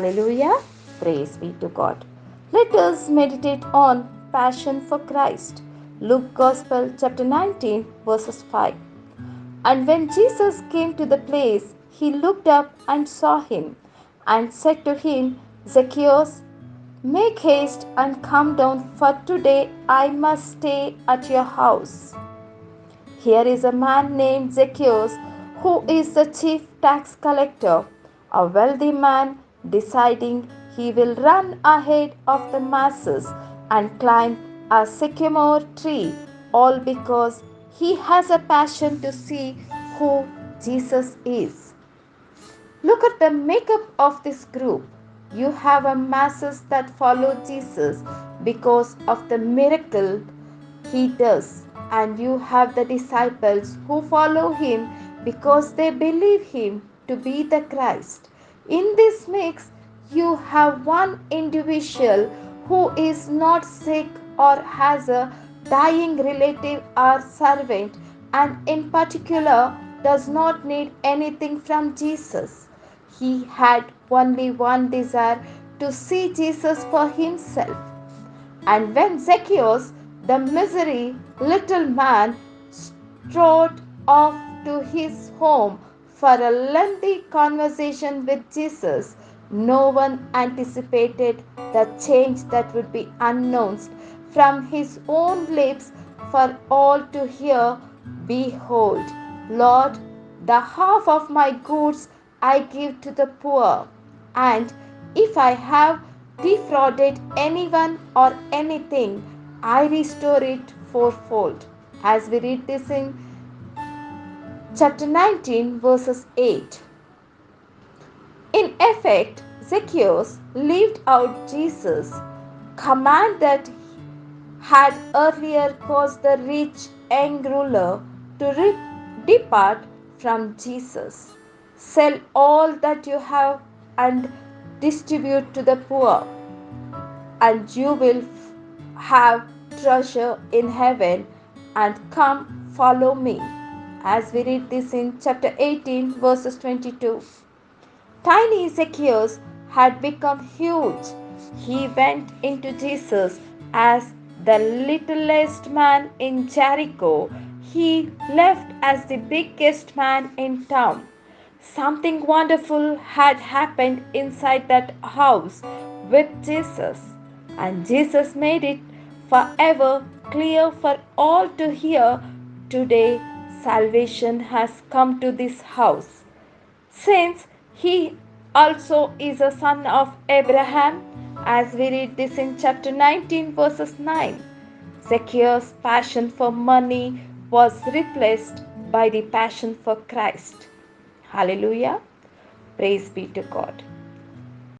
Hallelujah. Praise be to God. Let us meditate on passion for Christ. Luke Gospel chapter 19 verses 5. And when Jesus came to the place, he looked up and saw him and said to him, Zacchaeus, make haste and come down, for today I must stay at your house. Here is a man named Zacchaeus who is the chief tax collector, a wealthy man deciding he will run ahead of the masses and climb a sycamore tree, all because he has a passion to see who Jesus is. Look at the makeup of this group. You have a masses that follow Jesus because of the miracle he does, and you have the disciples who follow him because they believe him to be the Christ. In this mix, you have one individual who is not sick or has a dying relative or servant, and in particular does not need anything from Jesus. He had only one desire, to see Jesus for himself. And when Zacchaeus, the miserly little man, strode off to his home for a lengthy conversation with Jesus, no one anticipated the change that would be announced from his own lips for all to hear. Behold, Lord, the half of my goods I give to the poor, and if I have defrauded anyone or anything, I restore it fourfold. As we read this in chapter 19, verses 8. In effect, Zacchaeus lived out Jesus' command that had earlier caused the rich young ruler to depart from Jesus. Sell all that you have and distribute to the poor, and you will have treasure in heaven, and come follow me. As we read this in chapter 18, verses 22. Tiny Zacchaeus had become huge. He went into Jesus as the littlest man in Jericho. He left as the biggest man in town. Something wonderful had happened inside that house with Jesus, and Jesus made it forever clear for all to hear. Today, salvation has come to this house, since he also is a son of Abraham, as we read this in chapter 19, verses 9. Zacchaeus' passion for money was replaced by the passion for Christ. Hallelujah. Praise be to God.